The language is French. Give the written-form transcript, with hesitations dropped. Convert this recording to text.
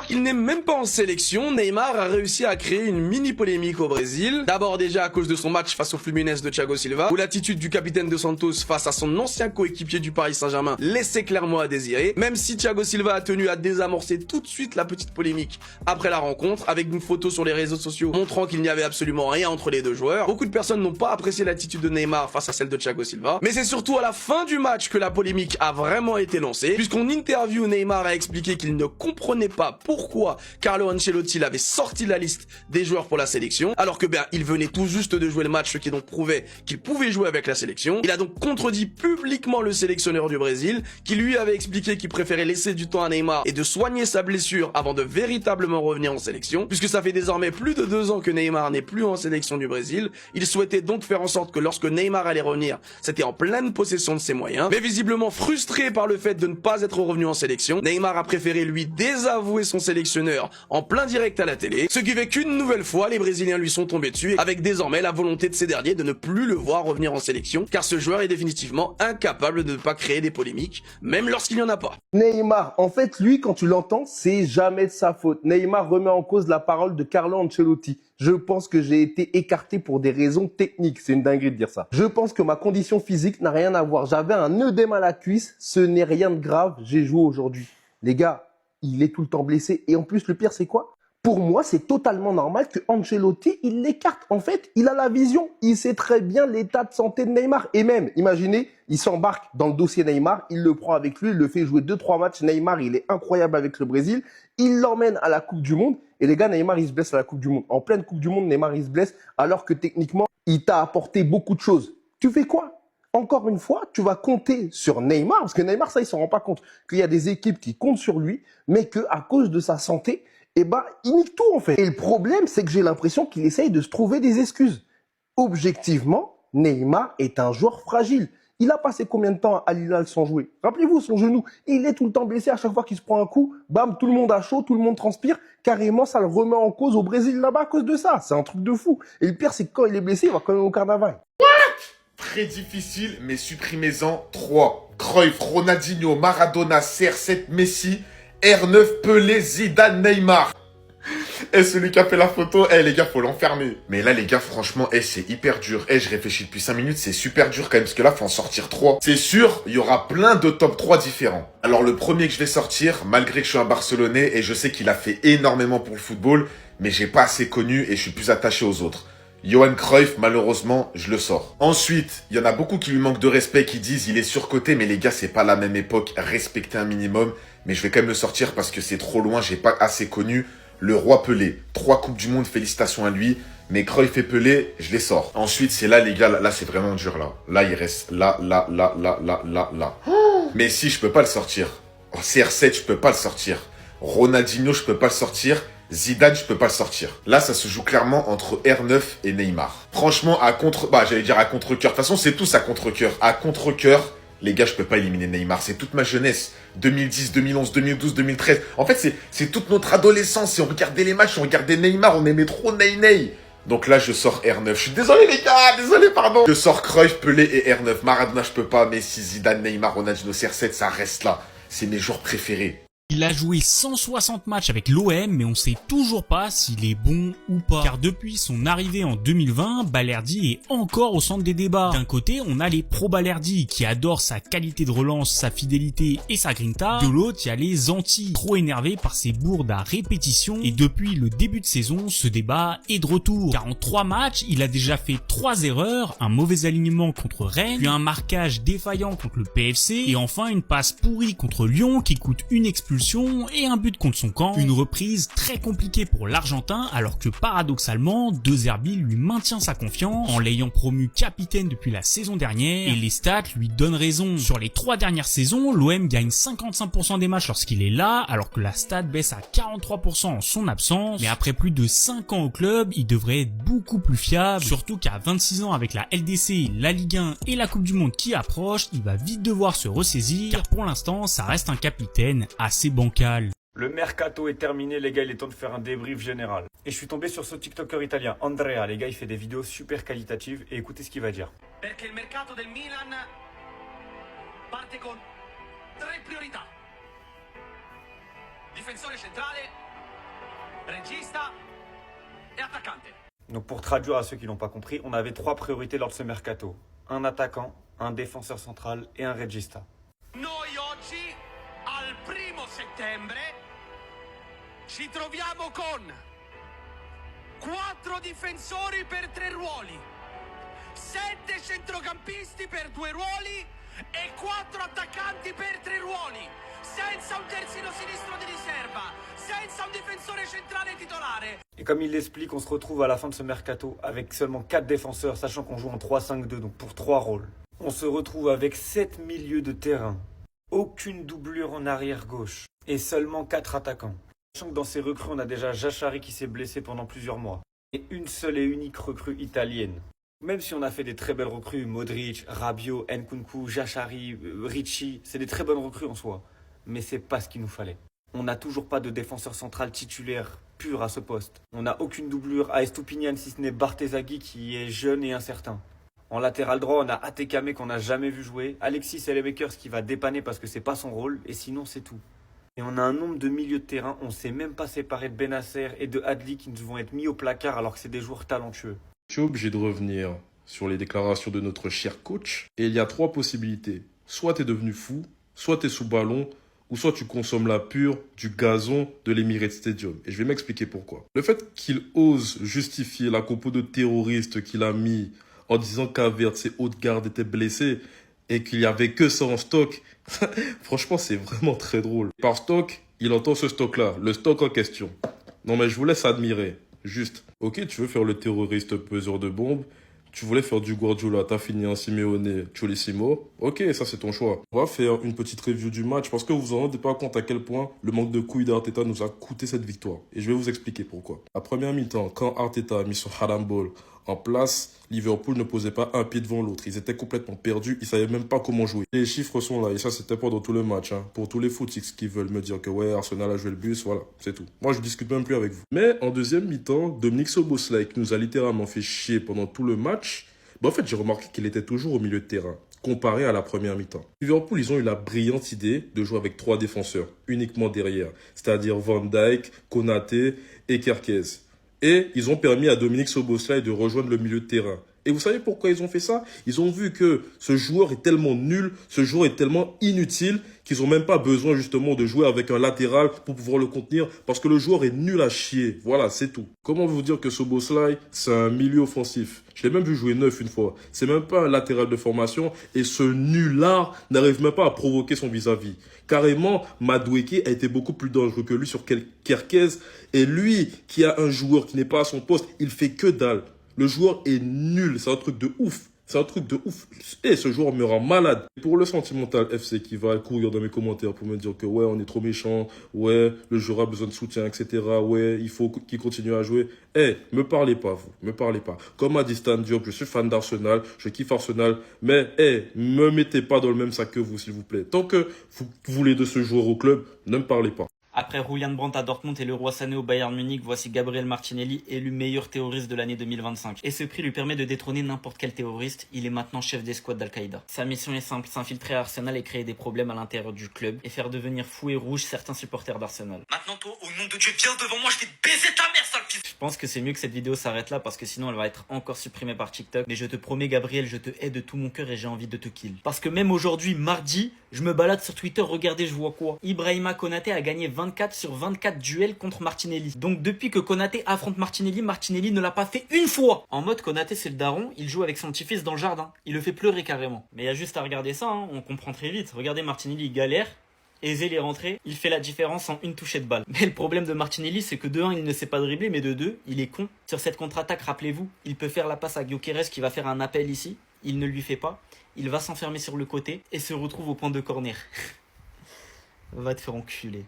Alors qu'il n'est même pas en sélection, Neymar a réussi à créer une mini polémique au Brésil. D'abord déjà à cause de son match face au Fluminense de Thiago Silva, où l'attitude du capitaine de Santos face à son ancien coéquipier du Paris Saint-Germain laissait clairement à désirer, même si Thiago Silva a tenu à désamorcer tout de suite la petite polémique après la rencontre, avec une photo sur les réseaux sociaux montrant qu'il n'y avait absolument rien entre les deux joueurs. Beaucoup de personnes n'ont pas apprécié l'attitude de Neymar face à celle de Thiago Silva, mais c'est surtout à la fin du match que la polémique a vraiment été lancée, puisqu'en interview, Neymar a expliqué qu'il ne comprenait pas pourquoi Carlo Ancelotti l'avait sorti de la liste des joueurs pour la sélection, alors que il venait tout juste de jouer le match, ce qui donc prouvait qu'il pouvait jouer avec la sélection. Il a donc contredit publiquement le sélectionneur du Brésil, qui lui avait expliqué qu'il préférait laisser du temps à Neymar et de soigner sa blessure avant de véritablement revenir en sélection, puisque ça fait désormais plus de 2 ans que Neymar n'est plus en sélection du Brésil. Il souhaitait donc faire en sorte que lorsque Neymar allait revenir, c'était en pleine possession de ses moyens, mais visiblement frustré par le fait de ne pas être revenu en sélection, Neymar a préféré lui désavouer son sélectionneur en plein direct à la télé, ce qui fait qu'une nouvelle fois les Brésiliens lui sont tombés dessus, avec désormais la volonté de ces derniers de ne plus le voir revenir en sélection, car ce joueur est définitivement incapable de ne pas créer des polémiques, même lorsqu'il n'y en a pas. Neymar, en fait, lui, quand tu l'entends, c'est jamais de sa faute. Neymar remet en cause la parole de Carlo Ancelotti. Je pense que j'ai été écarté pour des raisons techniques. C'est une dinguerie de dire ça. Je pense que ma condition physique n'a rien à voir. J'avais un œdème à la cuisse. Ce n'est rien de grave. J'ai joué aujourd'hui. Les gars, il est tout le temps blessé. Et en plus, le pire, c'est quoi? Pour moi, c'est totalement normal que Ancelotti, il l'écarte. En fait, il a la vision. Il sait très bien l'état de santé de Neymar. Et même, imaginez, il s'embarque dans le dossier Neymar, il le prend avec lui, il le fait jouer 2-3 matchs. Neymar, il est incroyable avec le Brésil. Il l'emmène à la Coupe du Monde. Et les gars, Neymar, il se blesse à la Coupe du Monde. En pleine Coupe du Monde, Neymar, il se blesse alors que techniquement, il t'a apporté beaucoup de choses. Tu fais quoi? Encore une fois, tu vas compter sur Neymar, parce que Neymar, ça, il s'en rend pas compte qu'il y a des équipes qui comptent sur lui, mais qu'à cause de sa santé, il nique tout en fait. Et le problème, c'est que j'ai l'impression qu'il essaye de se trouver des excuses. Objectivement, Neymar est un joueur fragile. Il a passé combien de temps à Al Hilal sans jouer? Rappelez-vous, son genou, il est tout le temps blessé. À chaque fois qu'il se prend un coup, bam, tout le monde a chaud, tout le monde transpire. Carrément, ça le remet en cause au Brésil là-bas à cause de ça. C'est un truc de fou. Et le pire, c'est que quand il est blessé, il va quand même au carnaval. Très difficile, mais supprimez-en 3. Cruyff, Ronaldinho, Maradona, CR7, Messi, R9, Pelé, Zidane, Neymar. Eh, celui qui a fait la photo, les gars, faut l'enfermer. Mais là, les gars, franchement, c'est hyper dur. Je réfléchis depuis 5 minutes, c'est super dur quand même, parce que là, faut en sortir 3. C'est sûr, il y aura plein de top 3 différents. Alors, le premier que je vais sortir, malgré que je suis un Barcelonais, et je sais qu'il a fait énormément pour le football, mais j'ai pas assez connu et je suis plus attaché aux autres. Johan Cruyff, malheureusement, je le sors. Ensuite, il y en a beaucoup qui lui manquent de respect, qui disent il est surcoté, mais les gars, c'est pas la même époque, respectez un minimum. Mais je vais quand même le sortir parce que c'est trop loin, j'ai pas assez connu. Le roi Pelé, 3 coupes du monde, félicitations à lui. Mais Cruyff et Pelé, je les sors. Ensuite, c'est là, les gars, là, c'est vraiment dur, là. Là, il reste là. Mais si, je peux pas le sortir. CR7, je peux pas le sortir. Ronaldinho, je peux pas le sortir. Zidane, je peux pas le sortir. Là, ça se joue clairement entre R9 et Neymar. Franchement, j'allais dire à contre-cœur. De toute façon, c'est tous à contre-cœur. À contre-cœur, les gars, je peux pas éliminer Neymar. C'est toute ma jeunesse. 2010, 2011, 2012, 2013. En fait, c'est toute notre adolescence. Si on regardait les matchs, on regardait Neymar, on aimait trop Ney. Donc là, je sors R9. Je suis désolé, les gars. Désolé, pardon. Je sors Cruyff, Pelé et R9. Maradona, je peux pas. Messi, Zidane, Neymar, Ronaldinho, CR7, ça reste là. C'est mes joueurs préférés. Il a joué 160 matchs avec l'OM, mais on sait toujours pas s'il est bon ou pas. Car depuis son arrivée en 2020, Balerdi est encore au centre des débats. D'un côté, on a les pro-Balerdi qui adorent sa qualité de relance, sa fidélité et sa grinta. De l'autre, il y a les anti, trop énervés par ses bourdes à répétition. Et depuis le début de saison, ce débat est de retour. Car en 3 matchs, il a déjà fait 3 erreurs, un mauvais alignement contre Rennes, puis un marquage défaillant contre le PFC, et enfin une passe pourrie contre Lyon qui coûte une expulsion et un but contre son camp. Une reprise très compliquée pour l'Argentin, alors que paradoxalement, De Zerbi lui maintient sa confiance en l'ayant promu capitaine depuis la saison dernière, et les stats lui donnent raison. Sur les 3 dernières saisons, l'OM gagne 55% des matchs lorsqu'il est là, alors que la stat baisse à 43% en son absence. Mais après plus de 5 ans au club, il devrait être beaucoup plus fiable, surtout qu'à 26 ans avec la LDC, la Ligue 1 et la Coupe du Monde qui approche, il va vite devoir se ressaisir, car pour l'instant, ça reste un capitaine assez bancal. Le mercato est terminé, les gars, il est temps de faire un débrief général. Et je suis tombé sur ce TikToker italien, Andrea, les gars, il fait des vidéos super qualitatives et écoutez ce qu'il va dire. Perché il mercato del Milan parte con 3 priorità. Difensore centrale, regista e attaccante. Donc pour traduire à ceux qui l'ont pas compris, on avait 3 priorités lors de ce mercato. Un attaquant, un défenseur central et un regista. Noi oggi, al 1° settembre, ci troviamo con 4 difensori per 3 ruoli, 7 centrocampisti per 2 ruoli e 4 attaccanti per 3 ruoli, senza un terzino sinistro di riserva, senza un difensore centrale titolare. Et comme il l'explique, on se retrouve à la fin de ce mercato avec seulement 4 défenseurs, sachant qu'on joue en 3-5-2, donc pour 3 rôles. On se retrouve avec 7 milieux de terrain, aucune doublure en arrière gauche et seulement 4 attaquants. Sachant que dans ces recrues, on a déjà Jachari qui s'est blessé pendant plusieurs mois et une seule et unique recrue italienne. Même si on a fait des très belles recrues, Modric, Rabiot, Nkunku, Jachari, Ricci, c'est des très bonnes recrues en soi, mais c'est pas ce qu'il nous fallait. On n'a toujours pas de défenseur central titulaire pur à ce poste. On n'a aucune doublure à Estupiñán si ce n'est Barthézaghi qui est jeune et incertain. En latéral droit, on a Atekame qu'on n'a jamais vu jouer, Alexis Elemakers qui va dépanner parce que c'est pas son rôle, et sinon c'est tout. Et on a un nombre de milieux de terrain, on s'est même pas séparé de Benasser et de Adli qui nous vont être mis au placard alors que c'est des joueurs talentueux. Je suis obligé de revenir sur les déclarations de notre cher coach, et il y a 3 possibilités. Soit tu es devenu fou, soit tu es sous ballon, ou soit tu consommes la pure du gazon de l'Emirates Stadium. Et je vais m'expliquer pourquoi. Le fait qu'il ose justifier la compo de terroristes qu'il a mis en disant qu'Havertz, ses hautes gardes étaient blessés et qu'il n'y avait que ça en stock, franchement, c'est vraiment très drôle. Par stock, il entend ce stock-là, le stock en question. Non, mais je vous laisse admirer. Juste, ok, tu veux faire le terroriste peseur de bombes, tu voulais faire du Guardiola, t'as fini en Simeone, Cholissimo. Ok, ça c'est ton choix. On va faire une petite review du match parce que vous vous en rendez pas compte à quel point le manque de couilles d'Arteta nous a coûté cette victoire. Et je vais vous expliquer pourquoi. À première mi-temps, quand Arteta a mis son Haram Ball en place, Liverpool ne posait pas un pied devant l'autre. Ils étaient complètement perdus, ils savaient même pas comment jouer. Les chiffres sont là et ça c'était pas dans tout le match. Hein. Pour tous les footix qui veulent me dire que ouais, Arsenal a joué le bus, voilà, c'est tout. Moi je discute même plus avec vous. Mais en deuxième mi-temps, Dominique Szoboszlai qui nous a littéralement fait chier pendant tout le match, en fait j'ai remarqué qu'il était toujours au milieu de terrain, comparé à la première mi-temps. Liverpool, ils ont eu la brillante idée de jouer avec 3 défenseurs, uniquement derrière, c'est-à-dire Van Dijk, Konaté et Kerkez. Et ils ont permis à Dominique Szoboszlai de rejoindre le milieu de terrain. Et vous savez pourquoi ils ont fait ça? Ils ont vu que ce joueur est tellement nul, ce joueur est tellement inutile qu'ils n'ont même pas besoin justement de jouer avec un latéral pour pouvoir le contenir parce que le joueur est nul à chier. Voilà, c'est tout. Comment vous dire que Szoboszlai, c'est un milieu offensif? Je l'ai même vu jouer 9 une fois. C'est même pas un latéral de formation et ce nul-là n'arrive même pas à provoquer son vis-à-vis. Carrément, Madueke a été beaucoup plus dangereux que lui sur Kerkez et lui qui a un joueur qui n'est pas à son poste, il fait que dalle. Le joueur est nul, c'est un truc de ouf. C'est un truc de ouf. Et ce joueur me rend malade. Pour le Sentimental FC qui va courir dans mes commentaires pour me dire que ouais, on est trop méchant, ouais, le joueur a besoin de soutien, etc. Ouais, il faut qu'il continue à jouer. Me parlez pas, vous. Me parlez pas. Comme a dit Stan Diop, je suis fan d'Arsenal, je kiffe Arsenal, mais me mettez pas dans le même sac que vous, s'il vous plaît. Tant que vous voulez de ce joueur au club, ne me parlez pas. Après Julian Brandt à Dortmund et Leroy Sané au Bayern Munich, voici Gabriel Martinelli élu meilleur terroriste de l'année 2025. Et ce prix lui permet de détrôner n'importe quel terroriste, il est maintenant chef d'escouade d'Al-Qaïda. Sa mission est simple, s'infiltrer à Arsenal et créer des problèmes à l'intérieur du club et faire devenir fous et rouges certains supporters d'Arsenal. Maintenant, toi, au nom de Dieu, viens devant moi, je vais te baiser ta mère, sale fils. Je pense que c'est mieux que cette vidéo s'arrête là parce que sinon elle va être encore supprimée par TikTok. Mais je te promets Gabriel, je te hais de tout mon cœur et j'ai envie de te kill. Parce que même aujourd'hui, mardi, je me balade sur Twitter, regardez je vois quoi. Ibrahima Konaté a gagné 24 sur 24 duels contre Martinelli. Donc depuis que Konaté affronte Martinelli, Martinelli ne l'a pas fait une fois. En mode Konaté c'est le daron, il joue avec son petit-fils dans le jardin. Il le fait pleurer carrément. Mais il y a juste à regarder ça, hein, on comprend très vite. Regardez Martinelli, il galère. Eze est rentré, il fait la différence en une touchée de balle. Mais le problème de Martinelli, c'est que de 1, il ne sait pas dribbler, mais de 2, il est con. Sur cette contre-attaque, rappelez-vous, il peut faire la passe à Gyökeres qui va faire un appel ici. Il ne lui fait pas. Il va s'enfermer sur le côté et se retrouve au point de corner. Va te faire enculer.